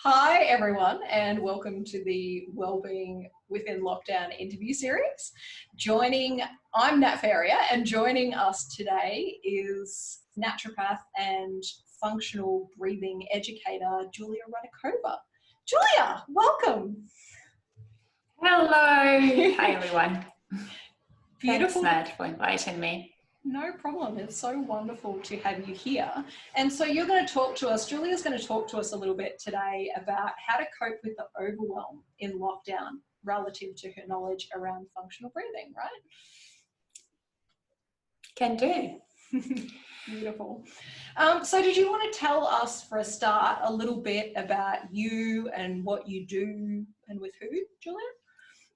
Hi everyone, and welcome to the Wellbeing Within Lockdown interview series. I'm Nat Ferrier, and joining us today is naturopath and functional breathing educator, Julia Rudakova. Julia, welcome. Hello. Hi everyone. Beautiful. Thanks, Nat, for inviting me. No problem. It's so wonderful to have you here. And so Julia's going to talk to us a little bit today about how to cope with the overwhelm in lockdown relative to her knowledge around functional breathing, right? Can do. Beautiful. So did you want to tell us for a start a little bit about you and what you do and with who, Julia?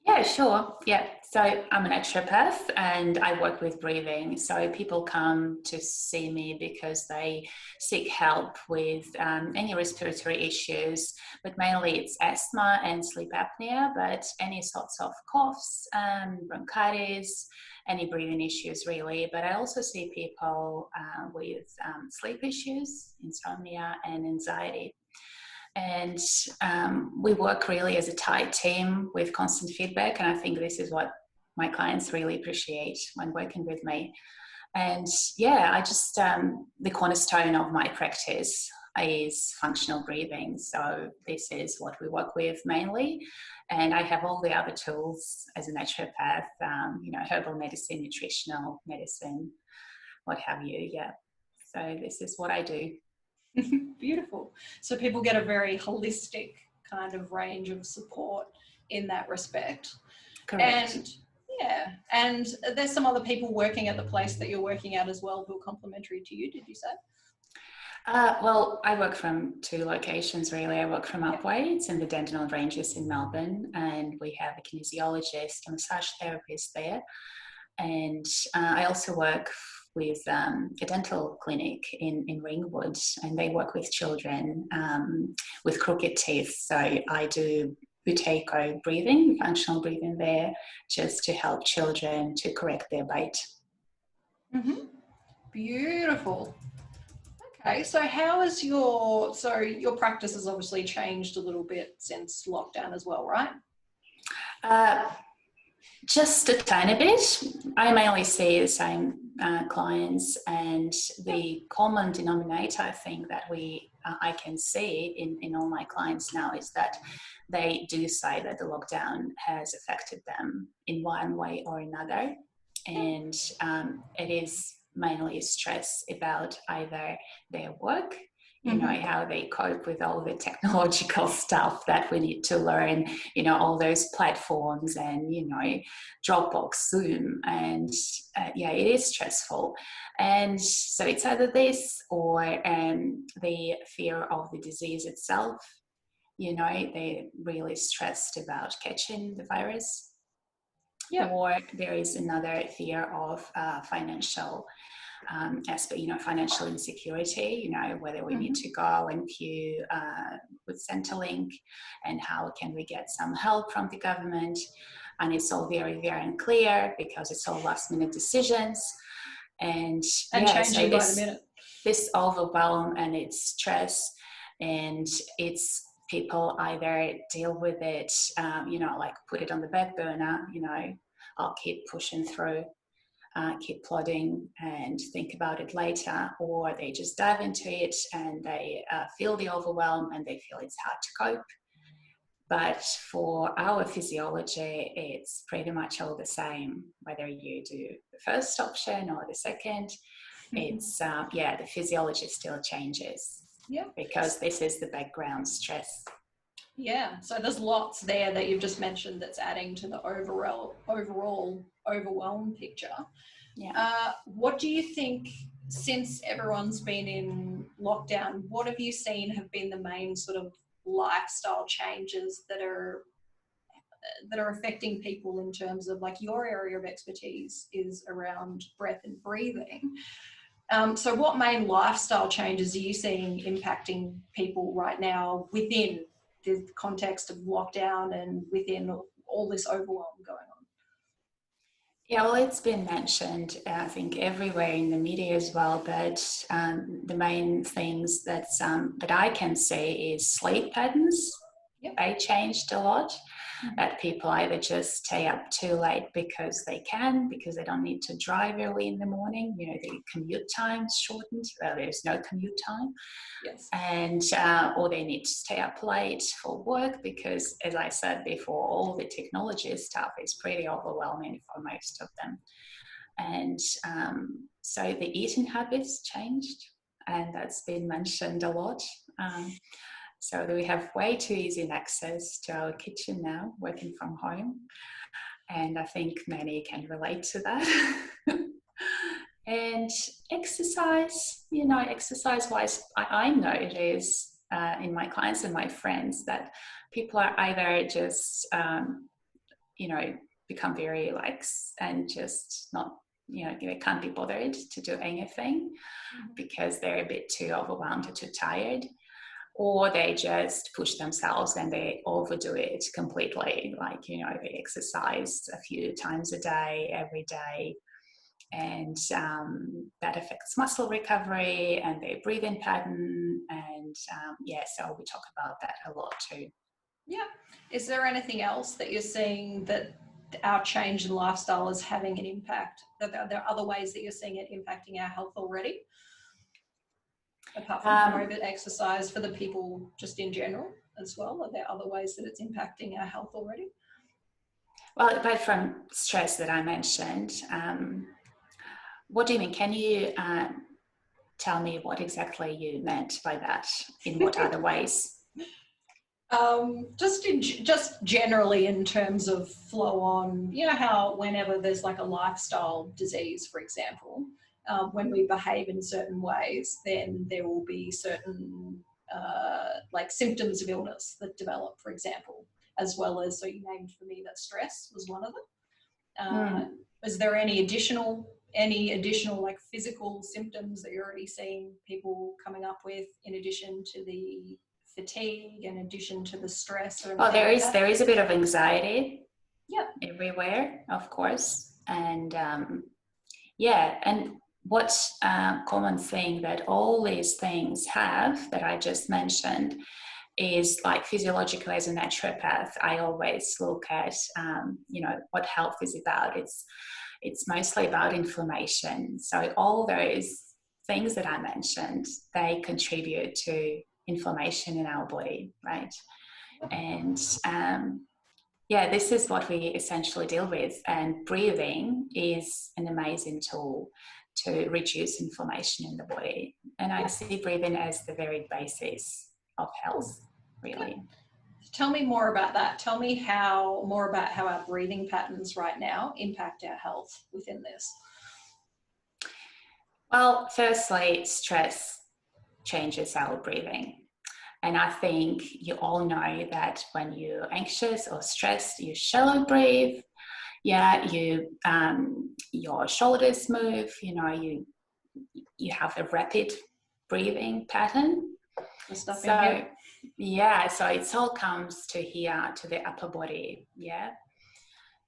Yeah, sure. Yeah. So I'm a naturopath and I work with breathing. So people come to see me because they seek help with any respiratory issues, but mainly it's asthma and sleep apnea, but any sorts of coughs, bronchitis, any breathing issues really. But I also see people with sleep issues, insomnia and anxiety. And we work really as a tight team with constant feedback. And I think this is what my clients really appreciate when working with me. And yeah, the cornerstone of my practice is functional breathing. So this is what we work with mainly. And I have all the other tools as a naturopath, herbal medicine, nutritional medicine, what have you. Yeah. So this is what I do. Beautiful. So people get a very holistic kind of range of support in that respect. Correct. And there's some other people working at the place that you're working at as well who are complementary to you, did you say? Well, I work from two locations really. I work from Upway, it's in the Dandenong Ranges in Melbourne, and we have a kinesiologist, a massage therapist there. And I also work with a dental clinic in Ringwood, and they work with children with crooked teeth. So I do Rudakova breathing, functional breathing there, just to help children to correct their bite. Mm-hmm. Beautiful. Okay, so your practice has obviously changed a little bit since lockdown as well, right? Just a tiny bit. I mainly see the same clients, and the common denominator I think that I can see in all my clients now is that they do say that the lockdown has affected them in one way or another, and it is mainly stress about either their work, how they cope with all the technological stuff that we need to learn, all those platforms and, Dropbox, Zoom, and it is stressful. And so it's either this or the fear of the disease itself. They're really stressed about catching the virus. Yeah. Or there is another fear of financial aspect, financial insecurity, whether we need to go and queue with Centrelink and how can we get some help from the government. And it's all very, very unclear because it's all last minute decisions. And changing by the minute. This overwhelm and it's stress, and it's people either deal with it, like put it on the back burner, I'll keep pushing through, keep plodding and think about it later, or they just dive into it and they feel the overwhelm and they feel it's hard to cope. But for our physiology, it's pretty much all the same, whether you do the first option or the second. It's, the physiology still changes. Yeah. Because this is the background stress. Yeah, so there's lots there that you've just mentioned that's adding to the overall overwhelm picture. Yeah. What do you think, since everyone's been in lockdown, what have you seen have been the main sort of lifestyle changes that are affecting people in terms of, like, your area of expertise is around breath and breathing? So what main lifestyle changes are you seeing impacting people right now within the context of lockdown and within all this overwhelm going on? Yeah, well, it's been mentioned, I think, everywhere in the media as well. But the main things that I can say is sleep patterns. Yep. They changed a lot. That people either just stay up too late because they can, because they don't need to drive early in the morning. You know, the commute time's shortened. There's no commute time. Yes. And or they need to stay up late for work because, as I said before, all the technology stuff is pretty overwhelming for most of them. And so the eating habits changed, and that's been mentioned a lot. So we have way too easy access to our kitchen now, working from home. And I think many can relate to that. And exercise, you know, exercise-wise, I notice in my clients and my friends that people are either just, you know, become very lax and just not, you know, they can't be bothered to do anything because they're a bit too overwhelmed or too tired. Or they just push themselves and they overdo it completely. Like, you know, they exercise a few times a day, every day. And that affects muscle recovery and their breathing pattern. And so we talk about that a lot too. Yeah. Is there anything else that you're seeing that our change in lifestyle is having an impact? That there are other ways that you're seeing it impacting our health already? Apart from over exercise for the people just in general as well, are there other ways that it's impacting our health already? Well, apart from stress that I mentioned, what do you mean? Can you tell me what exactly you meant by that? In what other ways? Just generally in terms of flow on, you know how whenever there's like a lifestyle disease, for example, when we behave in certain ways, then there will be certain like symptoms of illness that develop, for example, as well as, so you named for me that stress was one of them. Is there any additional like physical symptoms that you're already seeing people coming up with in addition to the fatigue, in addition to the stress? Well, there is a bit of anxiety everywhere, of course. And and what's a common thing that all these things have that I just mentioned is, like, physiologically, as a naturopath, I always look at you know, what health is about. It's mostly about inflammation. So all those things that I mentioned, they contribute to inflammation in our body, right? And this is what we essentially deal with. And breathing is an amazing tool to reduce inflammation in the body. And I see breathing as the very basis of health, really. Tell me more about that. Tell me more about how our breathing patterns right now impact our health within this. Well, firstly, stress changes our breathing. And I think you all know that when you're anxious or stressed, you shallow breathe. Yeah, your shoulders move. You know, you have a rapid breathing pattern. So it all comes to here, to the upper body. Yeah.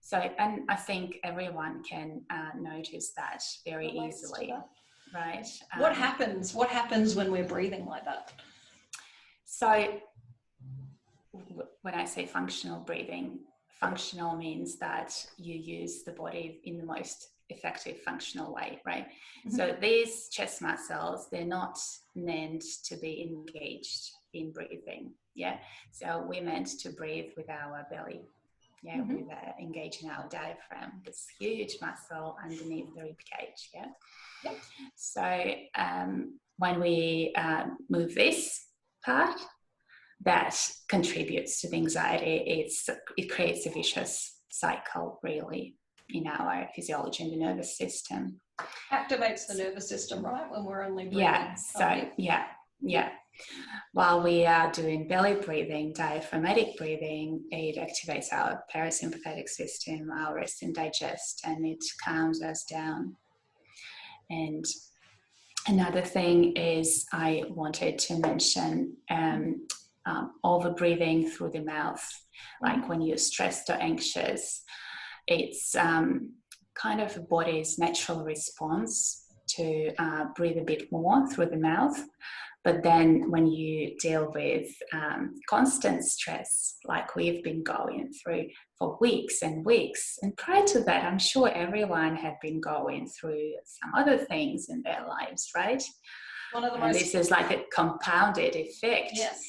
So, and I think everyone can notice that very easily, right? What happens? What happens when we're breathing like that? So when I say functional breathing, functional means that you use the body in the most effective functional way, right? Mm-hmm. So these chest muscles, they're not meant to be engaged in breathing, yeah? So we're meant to breathe with our belly, yeah? Mm-hmm. With engaging our diaphragm, this huge muscle underneath the rib cage, yeah? Yep. So when we move this part, that contributes to the anxiety. It creates a vicious cycle, really, in our physiology and the nervous system. Activates the nervous system, right? When we're only breathing. Yeah. So while we are doing belly breathing, diaphragmatic breathing, it activates our parasympathetic system, our rest and digest, and it calms us down. And another thing is I wanted to mention over breathing through the mouth. Like when you're stressed or anxious, it's kind of the body's natural response to breathe a bit more through the mouth. But then when you deal with constant stress, like we've been going through for weeks and weeks, and prior to that, I'm sure everyone had been going through some other things in their lives, right? This is like a compounded effect. Yes.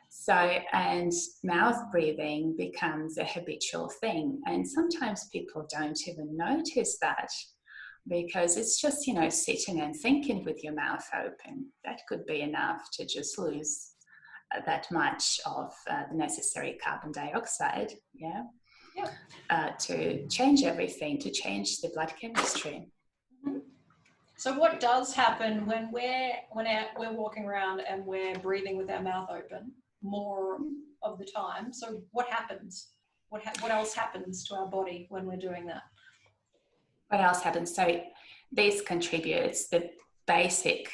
So, and mouth breathing becomes a habitual thing. And sometimes people don't even notice that, because it's just, you know, sitting and thinking with your mouth open. That could be enough to just lose that much of the necessary carbon dioxide, to change everything, to change the blood chemistry. Mm-hmm. So what does happen when we're walking around and we're breathing with our mouth open more of the time? So what happens? What else happens to our body when we're doing that? What else happens? So this contributes, the basic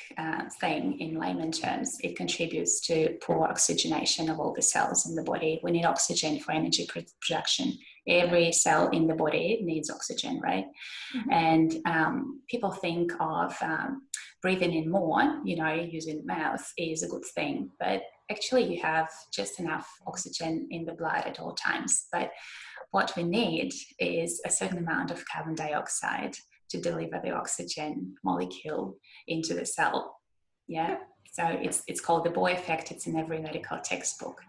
thing in layman terms, it contributes to poor oxygenation of all the cells in the body. We need oxygen for energy production. Every cell in the body needs oxygen, right? Mm-hmm. And people think of breathing in more, you know, using the mouth is a good thing, but actually you have just enough oxygen in the blood at all times. But what we need is a certain amount of carbon dioxide to deliver the oxygen molecule into the cell. Yeah. So it's called the Bohr effect. It's in every medical textbook.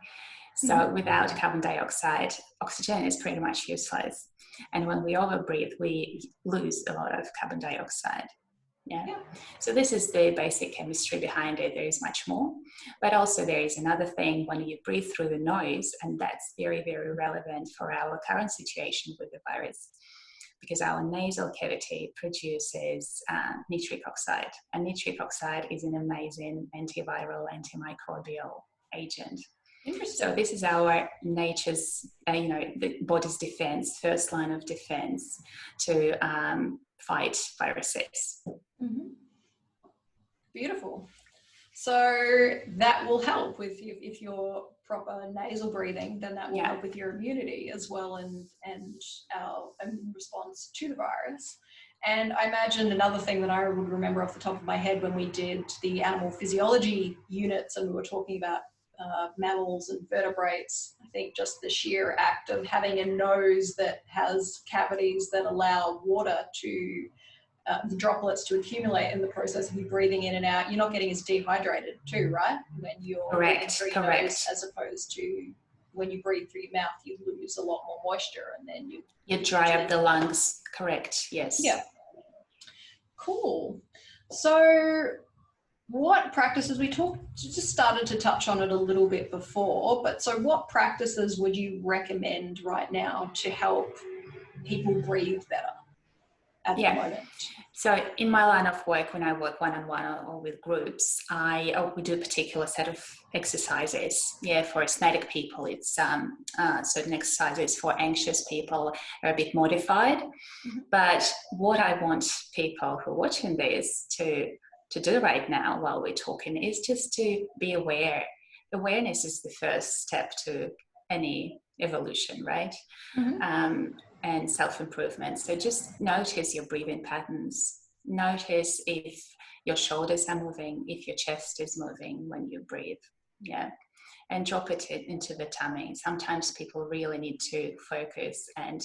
So without carbon dioxide, oxygen is pretty much useless. And when we overbreathe, we lose a lot of carbon dioxide. Yeah. So this is the basic chemistry behind it. There is much more. But also there is another thing when you breathe through the nose, and that's very, very relevant for our current situation with the virus, because our nasal cavity produces nitric oxide. And nitric oxide is an amazing antiviral, antimicrobial agent. Interesting. So this is our nature's, the body's defense, first line of defense to fight viruses. Mm-hmm. Beautiful. So that will help with you if you're proper nasal breathing, then that will help with your immunity as well, and our immune response to the virus. And I imagine another thing that I would remember off the top of my head when we did the animal physiology units and we were talking about mammals and vertebrates, I think just the sheer act of having a nose that has cavities that allow water to the droplets to accumulate in the process of you breathing in and out, you're not getting as dehydrated too, right? When you're breathing through your nose, as opposed to when you breathe through your mouth, you lose a lot more moisture and then you dry up the lungs. Correct. Yes. Yeah. Cool. So what practices, we just started to touch on it a little bit before, but so what practices would you recommend right now to help people breathe better at the moment? So in my line of work, when I work one-on-one or with groups, we do a particular set of exercises. Yeah, for asthmatic people, it's certain exercises. For anxious people are a bit modified. Mm-hmm. But what I want people who are watching this to do right now while we're talking is just to be aware. Awareness is the first step to any evolution, right? Mm-hmm. And self-improvement. So just notice your breathing patterns. Notice if your shoulders are moving, if your chest is moving when you breathe. Yeah. And drop it into the tummy. Sometimes people really need to focus and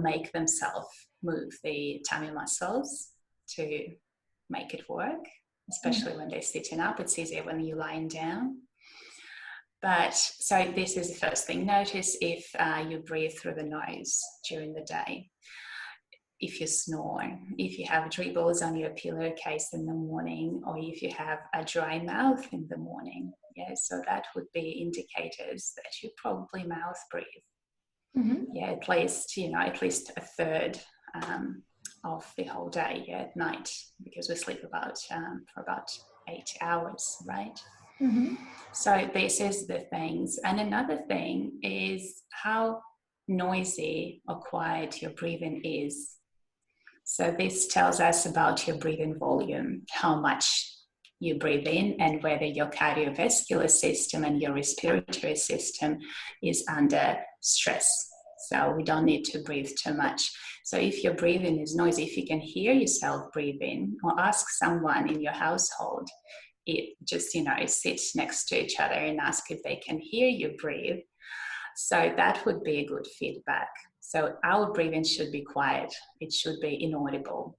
make themselves move the tummy muscles to make it work, especially when they're sitting up. It's easier when you're lying down. But so this is the first thing. Notice if you breathe through the nose during the day, if you snore, if you have dribbles on your pillowcase in the morning, or if you have a dry mouth in the morning. Yeah, so that would be indicators that you probably mouth breathe. Mm-hmm. Yeah, at least a third of the whole day at night, because we sleep for about 8 hours, right? Mm-hmm. So this is the things. And another thing is how noisy or quiet your breathing is. So this tells us about your breathing volume, how much you breathe in, and whether your cardiovascular system and your respiratory system is under stress. So we don't need to breathe too much. So if your breathing is noisy, if you can hear yourself breathing, or ask someone in your household, just, sit next to each other and ask if they can hear you breathe. So that would be a good feedback. So our breathing should be quiet. It should be inaudible.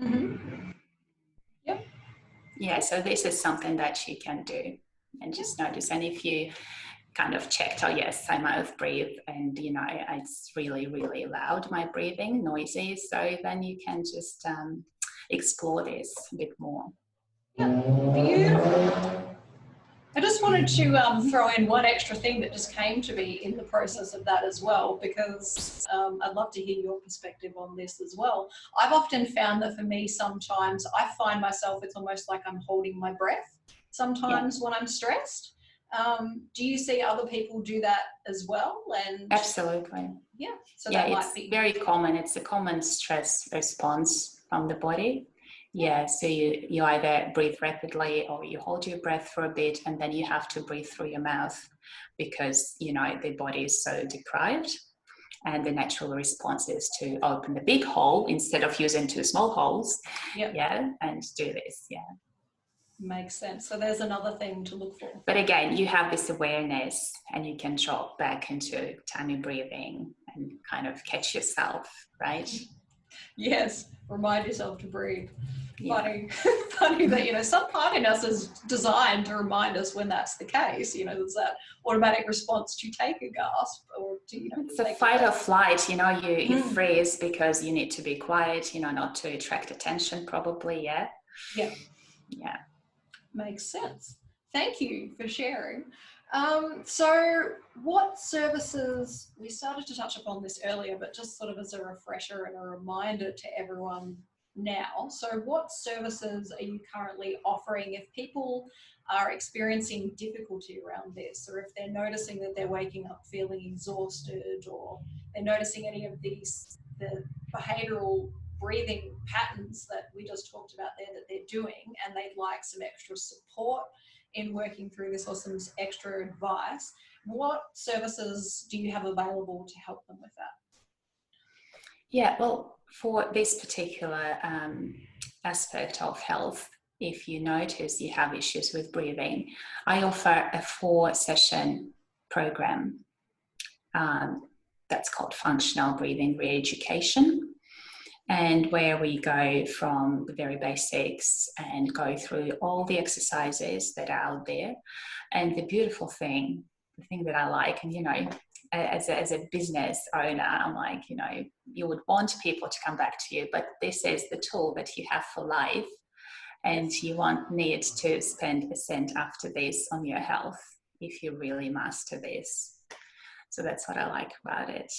Mm-hmm. Yep. Yeah, so this is something that you can do and just notice. And if you kind of checked, oh yes, I mouth breathe and it's really, really loud, my breathing, noisy, so then you can just explore this a bit more. Yeah, beautiful. I just wanted to throw in one extra thing that just came to me in the process of that as well, because I'd love to hear your perspective on this as well. I've often found that for me, sometimes I find myself, it's almost like I'm holding my breath sometimes when I'm stressed. Do you see other people do that as well? And absolutely. Yeah. So yeah, that it's might be very common. It's a common stress response from the body. Yeah, so you either breathe rapidly or you hold your breath for a bit and then you have to breathe through your mouth because, the body is so deprived, and the natural response is to open the big hole instead of using two small holes. Yeah, and do this. Yeah. Makes sense. So there's another thing to look for. But again, you have this awareness and you can drop back into tummy breathing and kind of catch yourself, right? Yes, remind yourself to breathe. Yeah. Funny that, some part in us is designed to remind us when that's the case. There's that automatic response to take a gasp or to, it's a fight or flight, you freeze because you need to be quiet, not to attract attention probably. Yeah. Makes sense. Thank you for sharing. So what services, we started to touch upon this earlier, but just sort of as a refresher and a reminder to everyone now. So what services are you currently offering if people are experiencing difficulty around this, or if they're noticing that they're waking up feeling exhausted, or they're noticing any of the behavioural breathing patterns that we just talked about there that they're doing, and they'd like some extra support in working through this or some extra advice, what services do you have available to help them with that? Yeah, well, for this particular aspect of health, if you notice you have issues with breathing, I offer a 4-session program that's called Functional Breathing Re-Education, and where we go from the very basics and go through all the exercises that are out there. And the beautiful thing, the thing that I like, and as a business owner, I'm like, you would want people to come back to you, but this is the tool that you have for life, and you won't need to spend a cent after this on your health if you really master this. So that's what I like about it.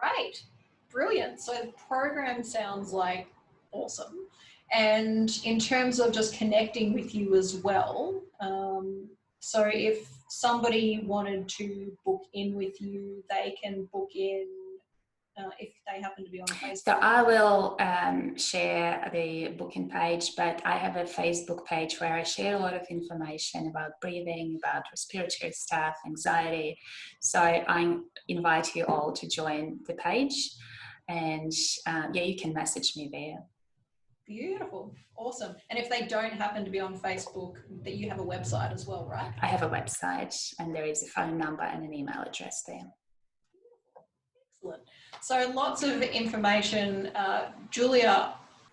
Right. Brilliant. So the program sounds like awesome. And in terms of just connecting with you as well, so if somebody wanted to book in with you, they can book in if they happen to be on Facebook. So I will share the booking page, but I have a Facebook page where I share a lot of information about breathing, about respiratory stuff, anxiety. So I invite you all to join the page, and you can message me there. Beautiful. Awesome. And if they don't happen to be on Facebook, that you have a website as well, right? I have a website, and there is a phone number and an email address there. Excellent. So lots of information. Julia,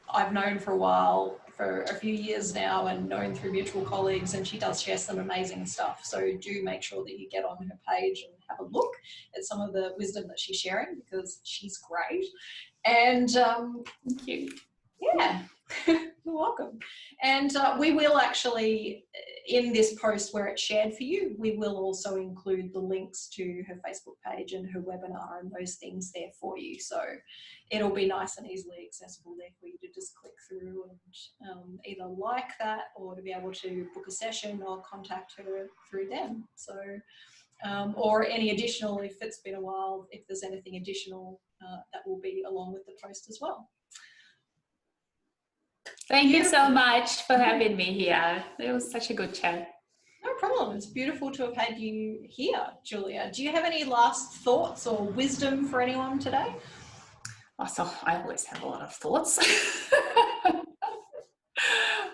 I've known for a while, for a few years now, and known through mutual colleagues, and she does share some amazing stuff. So do make sure that you get on her page and have a look at some of the wisdom that she's sharing, because she's great. And thank you. Yeah, you're welcome. And we will actually, in this post where it's shared for you, we will also include the links to her Facebook page and her webinar and those things there for you. So it'll be nice and easily accessible there for you to just click through and either like that, or to be able to book a session or contact her through them. So, or any additional, if it's been a while, if there's anything additional that will be along with the post as well. Thank you so much for having me here. It was such a good chat. No problem. It's beautiful to have had you here, Julia. Do you have any last thoughts or wisdom for anyone today? Oh, so I always have a lot of thoughts.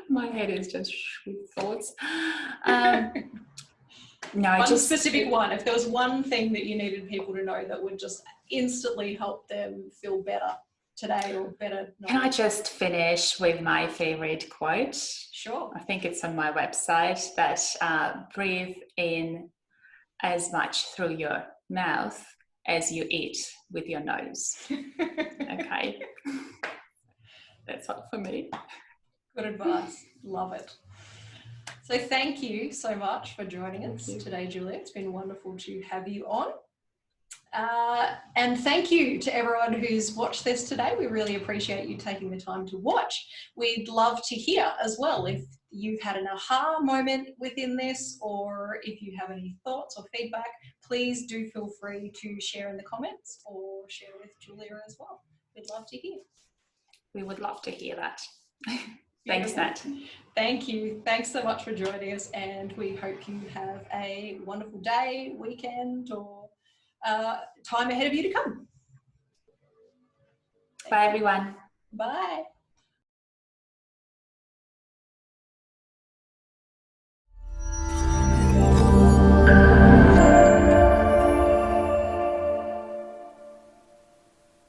My head is just with thoughts. No, one just specific one. If there was one thing that you needed people to know that would just instantly help them feel better today or better. Can I just finish with my favorite quote? Sure. I think it's on my website, that breathe in as much through your mouth as you eat with your nose. Okay. That's all for me. Good advice. Love it. So thank you so much for joining us today, Julia. It's been wonderful to have you on. And thank you to everyone who's watched this today. We really appreciate you taking the time to watch. We'd love to hear as well if you've had an aha moment within this, or if you have any thoughts or feedback, please do feel free to share in the comments or share with Julia as well. We'd love to hear. We would love to hear that. Thanks, Nat. Thank you. Thanks so much for joining us, and we hope you have a wonderful day, weekend, or time ahead of you to come. Bye, everyone. Bye.